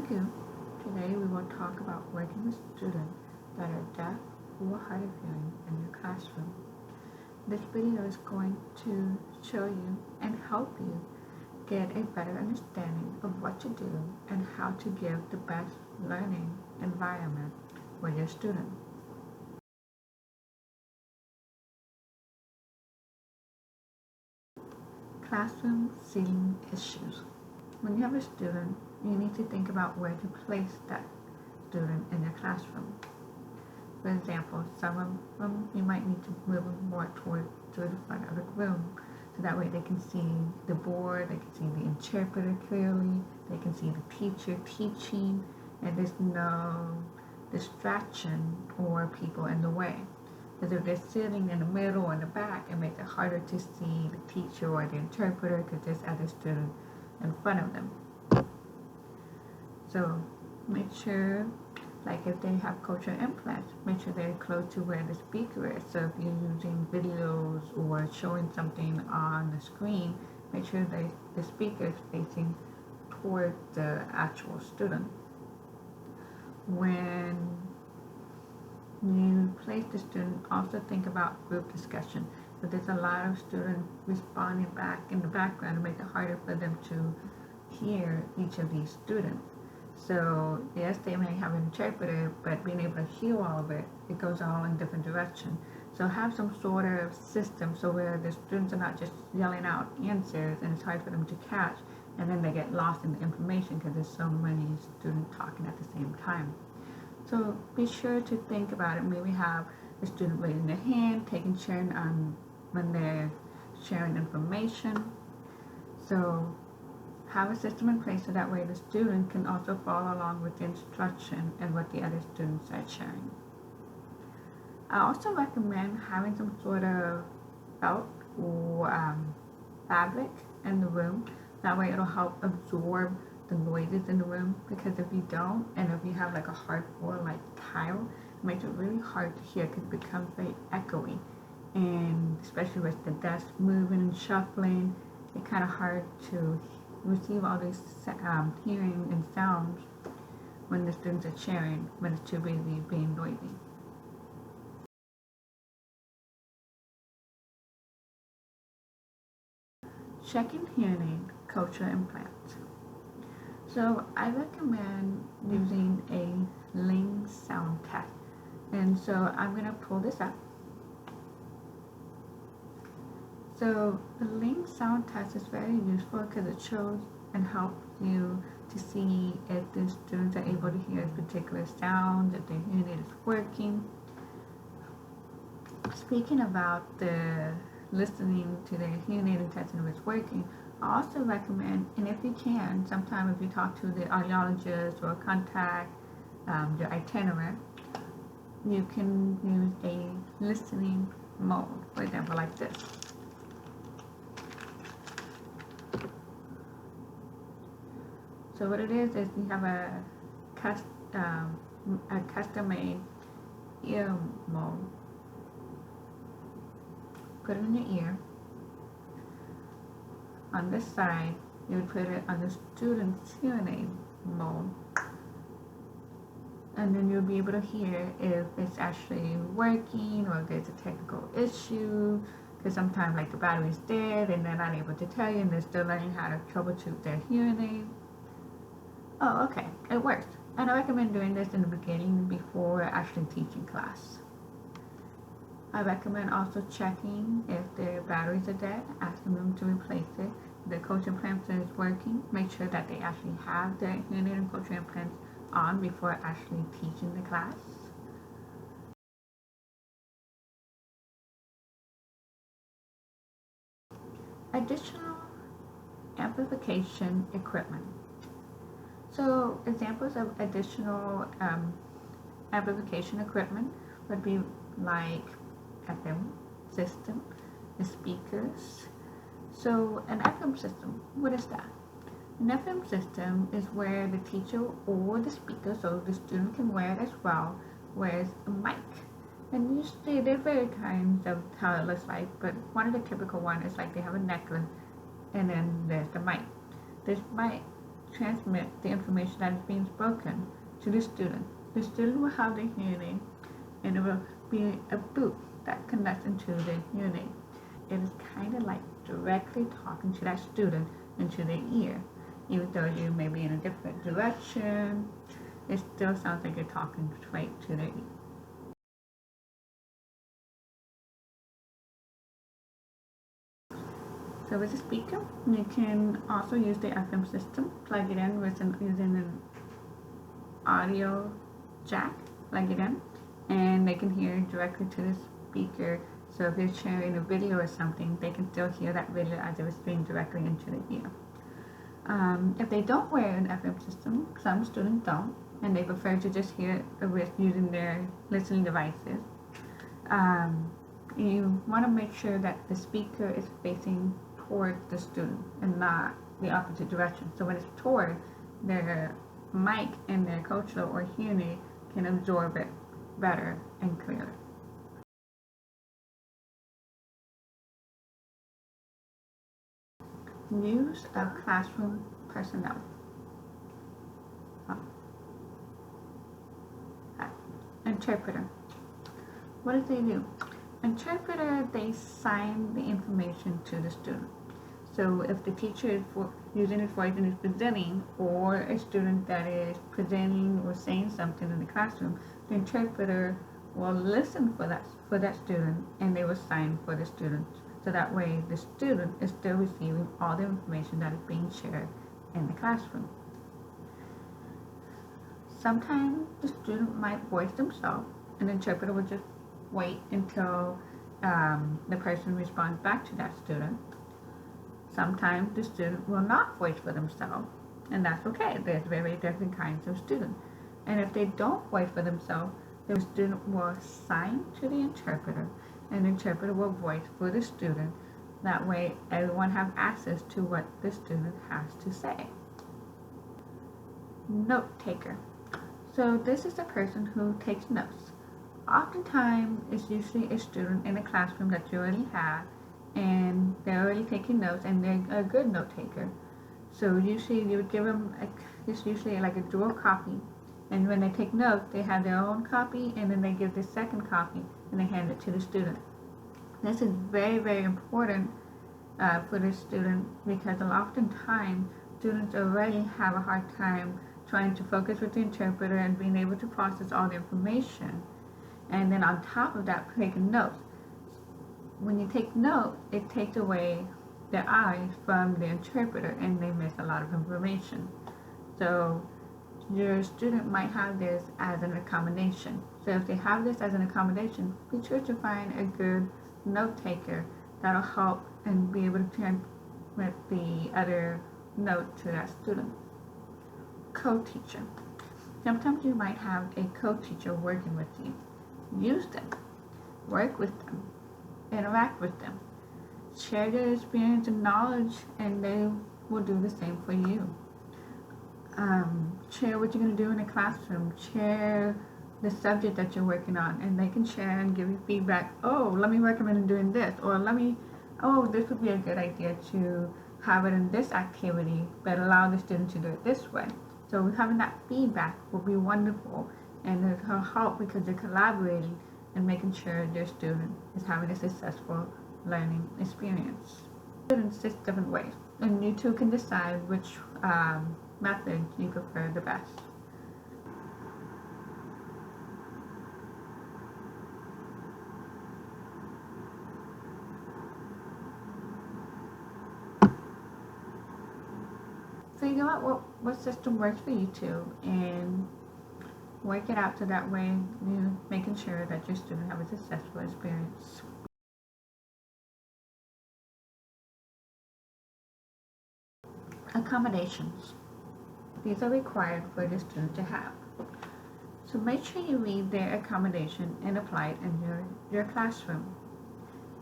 Okay, today we will talk about working with students that are deaf or hard of hearing in your classroom. This video is going to show you and help you get a better understanding of what to do and how to give the best learning environment for your student. Classroom seating issues. When you have a student, you need to think about where to place that student in your classroom. For example, some of them you might need to move them more toward the front of the room, so that way they can see the board, they can see the interpreter clearly, they can see the teacher teaching, and there's no distraction or people in the way. Because if they're sitting in the middle or in the back, it makes it harder to see the teacher or the interpreter because there's other students in front of them. So make sure, like if they have cochlear implants, make sure they're close to where the speaker is. So if you're using videos or showing something on the screen, make sure the speaker is facing toward the actual student. When you place the student, also think about group discussion. But there's a lot of students responding back in the background to make it harder for them to hear each of these students. So yes, they may have an interpreter, but being able to hear all of it, it goes all in different directions. So have some sort of system so where the students are not just yelling out answers and it's hard for them to catch, and then they get lost in the information because there's so many students talking at the same time. So be sure to think about it. Maybe have the student raising their hand, taking turn on when they're sharing information. So have a system in place so that way the student can also follow along with the instruction and what the other students are sharing. I also recommend having some sort of felt or fabric in the room. That way it'll help absorb the noises in the room, because if you don't, and if you have like a hard floor like tile, it makes it really hard to hear because it becomes very echoey, and especially with the desk moving and shuffling, it's kind of hard to receive all these hearing and sounds when the students are sharing, when it's too busy being noisy. Checking hearing aid, cochlear implants. So I recommend using a Ling sound test. And so I'm going to pull this up. So the Ling sound test is very useful because it shows and helps you to see if the students are able to hear a particular sound, if their hearing aid is working. Speaking about the listening to their hearing aid and testing if it's working, I also recommend, and if you can, sometime if you talk to the audiologist or contact the Itinerant, you can use a listening mode, for example, like this. So what it is you have a custom-made ear mode. Put it in your ear. On this side, you would put it on the student's hearing aid mode, and then you'll be able to hear if it's actually working or if there's a technical issue, because sometimes like the battery's dead and they're not able to tell you and they're still learning how to troubleshoot their hearing aid. Oh, okay, it works. And I recommend doing this in the beginning before actually teaching class. I recommend also checking if their batteries are dead, asking them to replace it. If the cochlear implant is working, make sure that they actually have their hearing aid and cochlear implants on before actually teaching the class. Additional amplification equipment. So examples of additional amplification equipment would be like FM system, the speakers. So an FM system, what is that? An FM system is where the teacher or the speaker, so the student can wear it as well, wears a mic. And usually there are various kinds of how it looks like, but one of the typical ones is like they have a necklace and then there's the mic. This mic transmit the information that is being spoken to the student. The student will have the hearing, and it will be a booth that connects into the hearing. It is kind of like directly talking to that student into their ear. Even though you may be in a different direction, it still sounds like you're talking straight to their ear. So with a speaker, you can also use the FM system, plug it in using an audio jack, plug it in, and they can hear directly to the speaker. So if you're sharing a video or something, they can still hear that video as it was streamed directly into the ear. If they don't wear an FM system, some students don't, and they prefer to just hear it with using their listening devices. You want to make sure that the speaker is facing toward the student and not the opposite direction. So when it's toward, their mic and their cochlear or hearing aid can absorb it better and clearer. Use of classroom personnel. Interpreter. What do they do? Interpreter, they sign the information to the student. So if the teacher is using his voice and is presenting, or a student that is presenting or saying something in the classroom, the interpreter will listen for that student, and they will sign for the student. So that way the student is still receiving all the information that is being shared in the classroom. Sometimes the student might voice themselves, and the interpreter will just wait until the person responds back to that student. Sometimes the student will not voice for themselves, and that's okay. There's very different kinds of students. And if they don't voice for themselves, the student will sign to the interpreter, and the interpreter will voice for the student. That way everyone has access to what the student has to say. Note taker. So this is the person who takes notes. Oftentimes it's usually a student in a classroom that you already have, and they're already taking notes, and they're a good note taker. So usually you would give them it's usually like a dual copy, and when they take notes, they have their own copy, and then they give the second copy and they hand it to the student. This is very, very important for the student, because oftentimes students already have a hard time trying to focus with the interpreter and being able to process all the information, and then on top of that, taking notes. When you take notes, it takes away their eyes from the interpreter, and they miss a lot of information. So your student might have this as an accommodation. So if they have this as an accommodation, be sure to find a good note taker that'll help and be able to transmit the other note to that student. Co-teacher. Sometimes you might have a co-teacher working with you. Use them. Work with them. Interact with them. Share their experience and knowledge, and they will do the same for you. Share what you're going to do in the classroom. Share the subject that you're working on, and they can share and give you feedback. Oh, let me recommend doing this, or this would be a good idea to have it in this activity, but allow the student to do it this way. So having that feedback will be wonderful, and it will help because they're collaborating and making sure their student is having a successful learning experience. Students 6 different ways, and you two can decide which method you prefer the best. Figure out what system works for you two, and work it out so that way you're making sure that your student have a successful experience. Accommodations. These are required for the student to have. So make sure you read their accommodation and apply it in your classroom.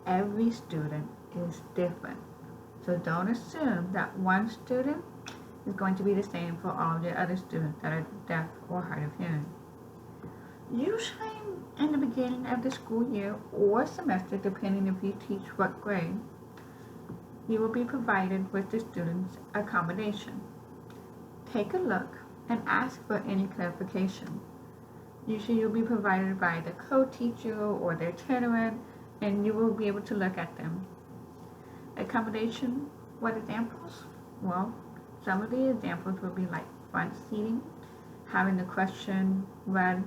Every student is different, so don't assume that one student is going to be the same for all the other students that are deaf or hard of hearing. Usually in the beginning of the school year or semester, depending if you teach what grade, you will be provided with the student's accommodation. Take a look and ask for any clarification. Usually you'll be provided by the co-teacher or the itinerant, and you will be able to look at them. Accommodation, what examples? Well, some of the examples will be like front seating, having the question read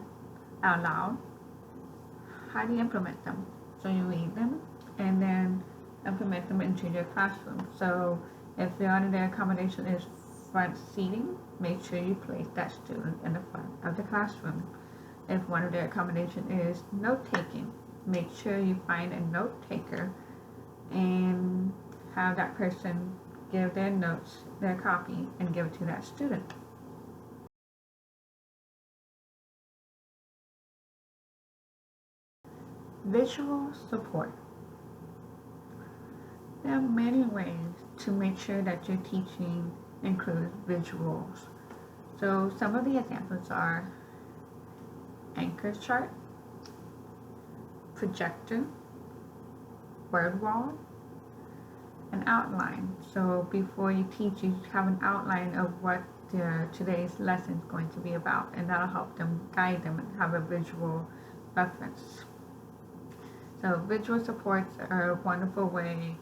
out loud. How do you implement them? So you read them and then implement them into your classroom. So if the other accommodation is front seating, make sure you place that student in the front of the classroom. If one of their accommodation is note taking, make sure you find a note taker and have that person give their notes, their copy, and give it to that student. Visual support. There are many ways to make sure that your teaching includes visuals. So some of the examples are anchor chart, projector, word wall, an outline. So before you teach, you have an outline of what today's lesson is going to be about, and that'll help them guide them and have a visual reference. So visual supports are a wonderful way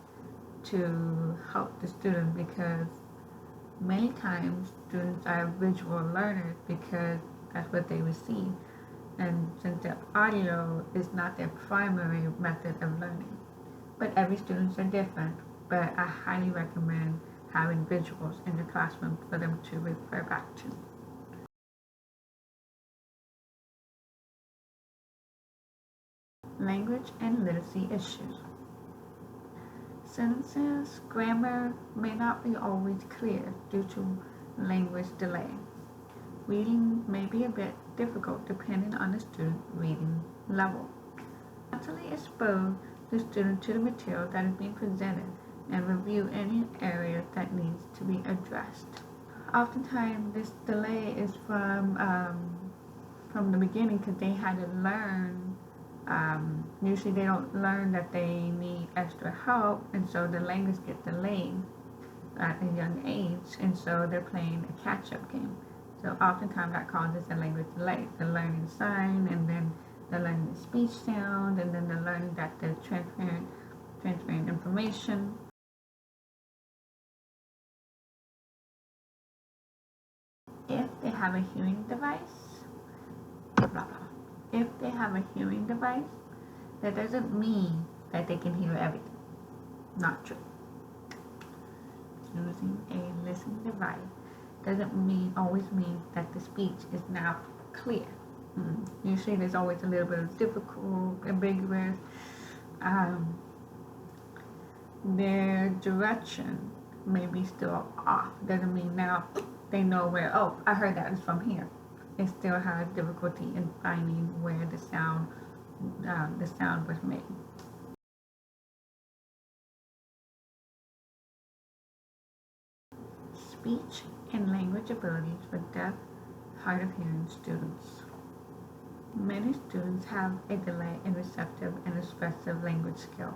to help the student, because many times students are visual learners because that's what they receive, and since the audio is not their primary method of learning. But every students are different, but I highly recommend having visuals in the classroom for them to refer back to. Language and literacy issues. Sentences, grammar may not be always clear due to language delay. Reading may be a bit difficult depending on the student reading level. Constantly expose the student to the material that is being presented and review any areas that needs to be addressed. Oftentimes this delay is from the beginning, because they had to learn. Usually they don't learn that they need extra help, and so the language gets delayed at a young age, and so they're playing a catch-up game. So oftentimes that causes a language delay. They're learning sign, and then they're learning the speech sound, and then they're learning that they're transferring information. If they have a hearing device, blah, blah, blah. If they have a hearing device, that doesn't mean that they can hear everything. Not true. Using a listening device doesn't always mean that the speech is now clear. Usually there's always a little bit of difficult, ambiguous. Their direction may be still off. Doesn't mean now they know where, oh, I heard that is from here. It still has difficulty in finding where the sound was made. Speech and language abilities for deaf, hard of hearing students. Many students have a delay in receptive and expressive language skill.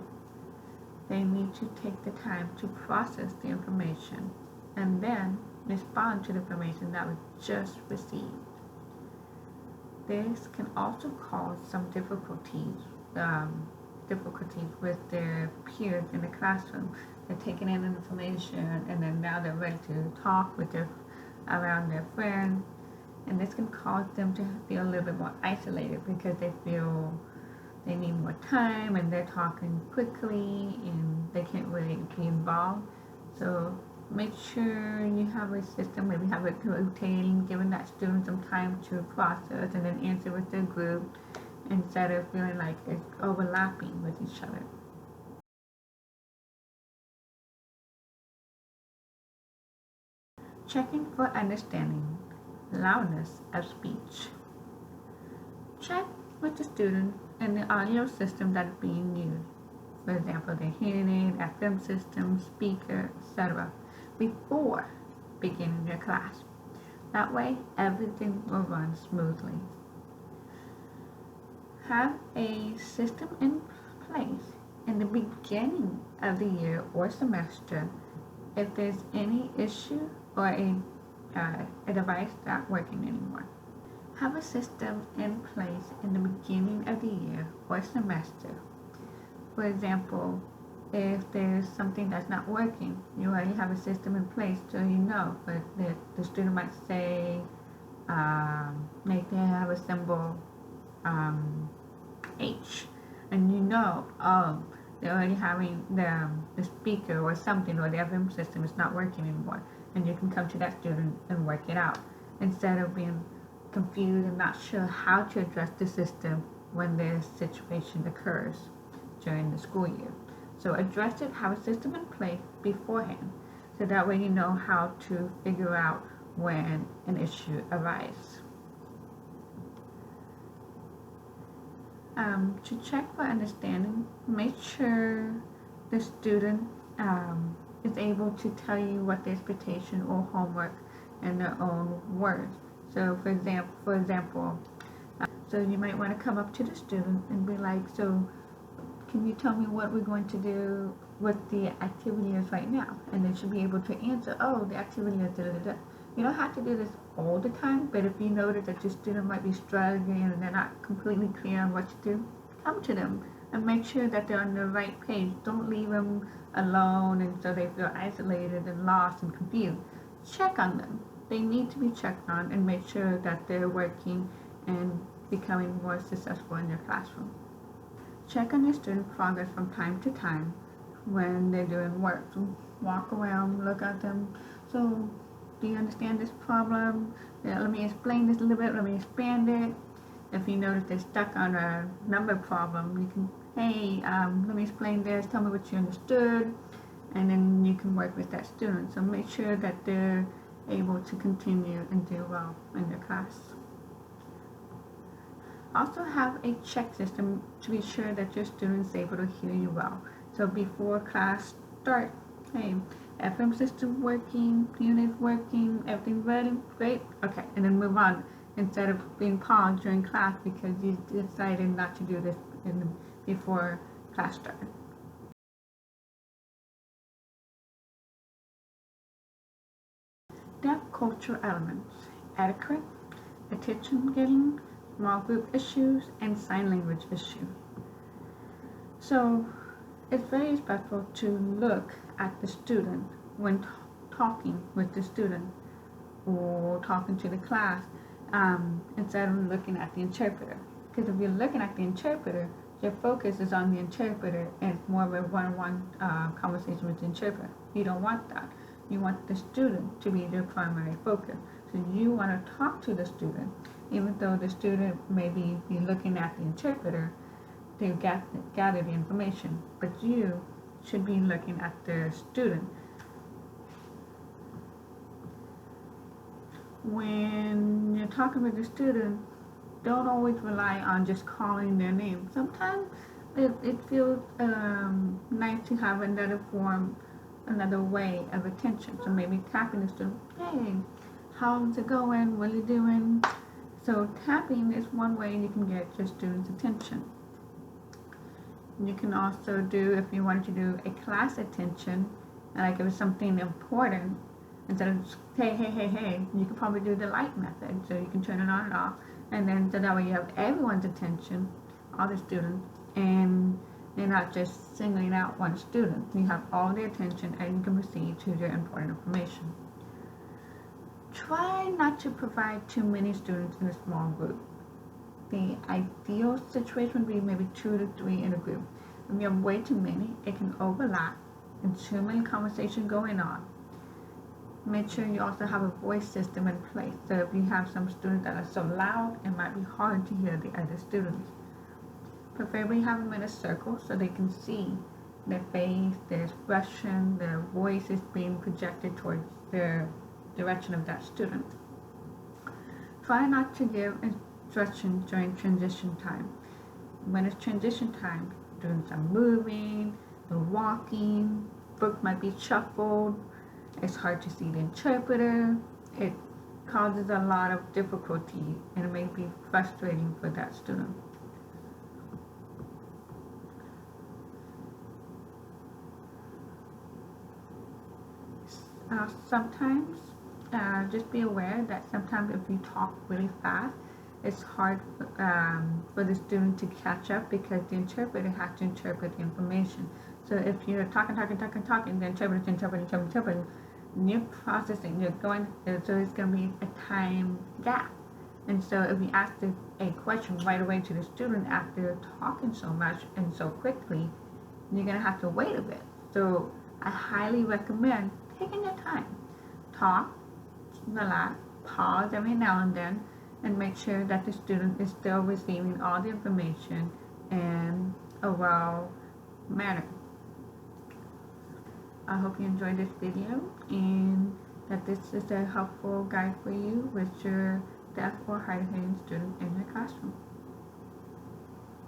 They need to take the time to process the information and then respond to the information that was just received. This can also cause some difficulties with their peers in the classroom. They're taking in information, and then now they're ready to talk around their friends, and this can cause them to feel a little bit more isolated because they feel they need more time, and they're talking quickly, and they can't really be involved. So make sure you have a system, maybe have it rotating, giving that student some time to process and then answer with their group, instead of feeling like it's overlapping with each other. Checking for understanding, loudness of speech. Check with the student and the audio system that is being used. For example, their hearing aid, FM system, speaker, etc. before beginning their class. That way, everything will run smoothly. Have a system in place in the beginning of the year or semester. If there's any issue or a a device not working anymore. Have a system in place in the beginning of the year or semester. For example, if there's something that's not working, you already have a system in place so you know. But the student might say, they have a symbol H, and you know, they're already having the speaker or something, or the FM system is not working anymore, and you can come to that student and work it out instead of being confused and not sure how to address the system when this situation occurs during the school year. So address it, have a system in place beforehand, so that way you know how to figure out when an issue arises. To check for understanding, make sure the student is able to tell you what the expectation or homework in their own words. So for example, so you might want to come up to the student and be like, so can you tell me what we're going to do, what the activity is right now? And they should be able to answer, oh, the activity is da-da-da-da. You don't have to do this all the time, but if you notice that your student might be struggling and they're not completely clear on what to do, come to them and make sure that they're on the right page. Don't leave them alone and so they feel isolated and lost and confused. Check on them. They need to be checked on and make sure that they're working and becoming more successful in their classroom. Check on your student progress from time to time when they're doing work. So walk around, look at them. So, do you understand this problem? Yeah, let me explain this a little bit. Let me expand it. If you notice they're stuck on a number problem, you can, hey, let me explain this. Tell me what you understood. And then you can work with that student. So make sure that they're able to continue and do well in their class. Also have a check system to be sure that your student is able to hear you well. So before class starts, hey, FM system working, unit working, everything ready, great, okay, and then move on instead of being paused during class because you decided not to do this before class started. Depth cultural elements, etiquette, attention getting, small group issues, and sign language issue. So it's very respectful to look at the student when talking with the student or talking to the class instead of looking at the interpreter. Because if you're looking at the interpreter, your focus is on the interpreter and it's more of a one-on-one conversation with the interpreter. You don't want that. You want the student to be your primary focus. So you want to talk to the student, even though the student may be looking at the interpreter to gather the information, but you should be looking at the student. When you're talking with the student, don't always rely on just calling their name. Sometimes it feels nice to have another form, another way of attention. So maybe tapping the student, hey, how's it going? What are you doing? So tapping is one way you can get your student's attention. You can also do, if you wanted to do a class attention, like if it was something important, instead of just, hey, you could probably do the light method. So you can turn it on and off. And then so that way you have everyone's attention, all the students, and you're not just singling out one student. You have all the attention and you can proceed to your important information. Try not to provide too many students in a small group. The ideal situation would be maybe 2 to 3 in a group. If you have way too many, it can overlap and too many conversations going on. Make sure you also have a voice system in place. So if you have some students that are so loud, it might be hard to hear the other students. Preferably have them in a circle so they can see their face, their expression, their voice is being projected towards their direction of that student. Try not to give instructions during transition time. When it's transition time, students are moving, they're walking, book might be shuffled, it's hard to see the interpreter, it causes a lot of difficulty and it may be frustrating for that student. Sometimes just be aware that sometimes if you talk really fast, it's hard for the student to catch up because the interpreter has to interpret the information. So if you're talking, the interpreter's interpreting, you're processing, you're going, so it's going to be a time gap. And so if you ask a question right away to the student after talking so much and so quickly, you're going to have to wait a bit. So I highly recommend taking your time. Talk, relax, pause every now and then, and make sure that the student is still receiving all the information in a well manner. I hope you enjoyed this video and that this is a helpful guide for you with your deaf or hard of hearing student in your classroom.